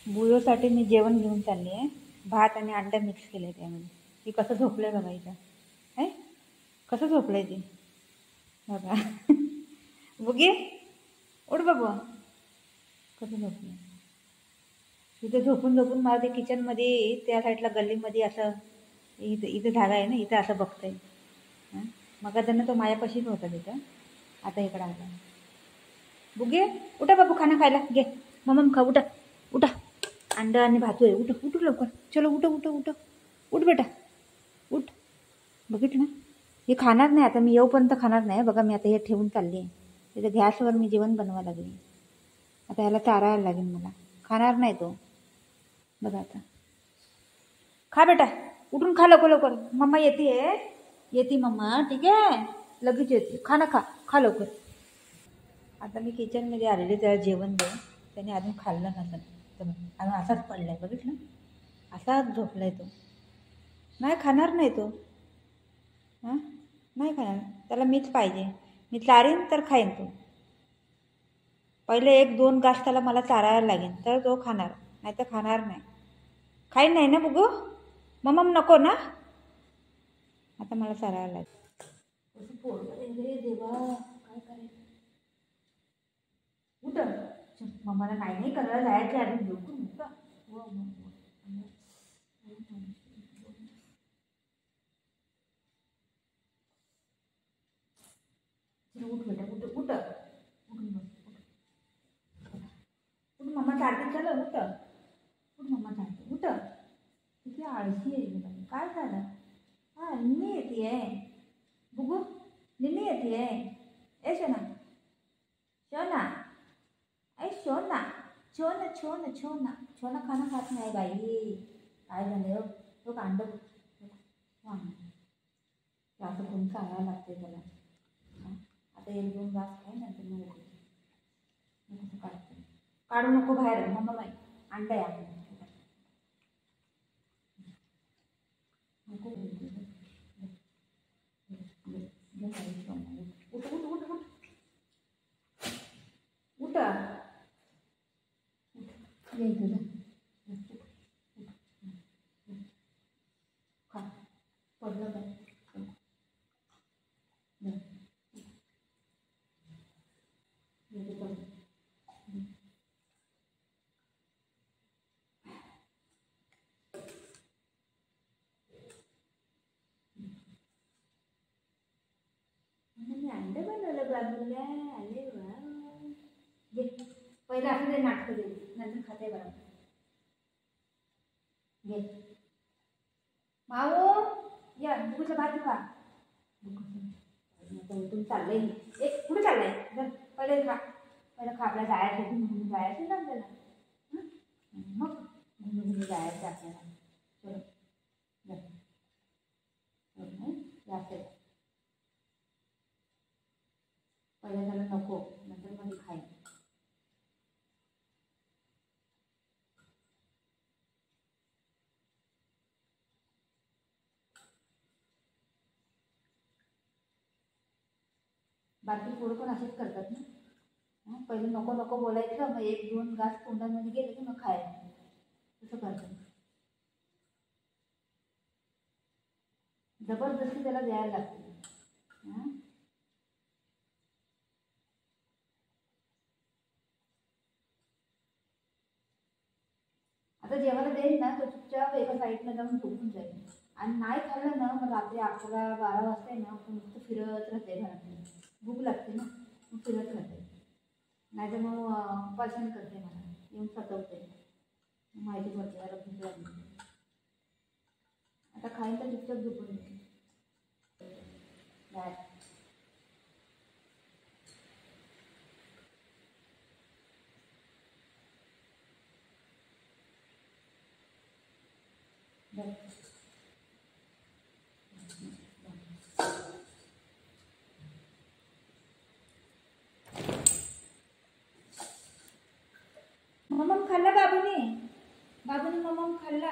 बुयोसाठी मी जेवण घेऊन चालली आहे. भात आणि अंडा मिक्स केलं त्यामध्ये. की कसं झोपलंय बघा इथं. आहे कसं झोपलंय ते बघा. बुगे उठ बाबू. कसं झोपलं इथं. झोपून झोपून मला ते किचनमध्ये त्या साईडला गल्लीमध्ये असं इथं इथं धागा आहे ना, इथं असं बघतंय. मग त्यांना तो मायापाशीच होता तिथं. आता इकडं आला. बुगे उठा बाबू, खाना खायला घे. मम्मा खा, उठा उठा. अंडा आणि भातू आहे. उठ उठ लवकर. चलो उठ उठ उठ उठ बेटा उठ. बघितलं ना, हे खाणार नाही आता. मी येऊपर्यंत खाणार नाही बघा. मी आता हे ठेवून चालली आहे. तिथं गॅसवर मी जेवण बनवायला लागले. आता याला चारायला लागेल मला. खाणार नाही तो बघा. आता खा बेटा, उठून खा लवकर लवकर. मम्मा येते येते मम्मा, ठीक आहे लगेच येते. खाना खा, खा लवकर. आता मी किचनमध्ये आलेले, त्याला जेवण दे. त्याने अजून खाल्लं नसेल तर अजून असाच पडलाय. बघितलं, असाच झोपलाय तो. नाही खाणार नाही तो. हां नाही खाणार. त्याला मीच पाहिजे. मी चारीन तर खाईन तो. पहिले 1-2 घास त्याला मला चारायला लागेल तर तो खाणार, नाही तर खाणार नाही. खाईन नाही ना बघू. मम्मा नको ना. आता मला चारायला लागेल. कसं पोरगं रे देवा, काय करायचं. उठ मम्माला नाही नाही करायला जायचं आधी. लवकर उठ. उठ बेटा उठ उठ उठ उठ. मम्मा चालते. चला उठ उठ. मम्मा चालते उठ. किती आळशी आहे बेटा. काय झालं. हां निम्मी येते बघू. निम्मी येते. ए शोना शोना ऐ शोना. छोना छोना छोना छोना खाना खात नाही बाई. काय झालं तो कांड. असं कोण सांगायला लागते त्याला. आता 1-2 घास खाय नंतर मग कसं काढते. काढू नको बाहेर. मम्मा बाई अंडा आहे आपलं. नको उठ उठ उठ उठ उठ. खा पडलं काय. अंडे बनवलं बाबूला. अरे वा. घे पहिलं असं ते नाटकं दे, नंतर खाते बरोबर. घे माऊ या बुकूचा भात खा. उठून चाललंय. एक कुठे चाललंय. जर पहिले खा. पहिलं खा. आपल्याला जायचं घुमून जायचं ना आपल्याला. मग घुमून जायचं आपल्याला. चलो जास्त पहिलं त्याला नको, नंतर मध्ये खाईन. बाकी पोरं पण असेच करतात ना. पहिले नको नको बोलायचं, मग 1-2 घास तोंडामध्ये गेले की मग खायचं. तसं करतात. जबरदस्ती त्याला द्यायला लागते. आता जेवायला देईल ना तो चुपचाप एका साईडला जाऊन झोपून जाईल. आणि नाही खाल्लं ना मग रात्री 11-12 वाजता ना नुसतं फिरत राहते घरात. भूक लागते ना मग फिरत राहते. नाही तर मग परेशान करते मला. येऊन सतवते. माहिती पडते याला भूक लागली. आता खाईन तर चुपचाप झोपून येते. मम्मा खाल्ला बाबूने. बाबूने मम्मा खाल्ला.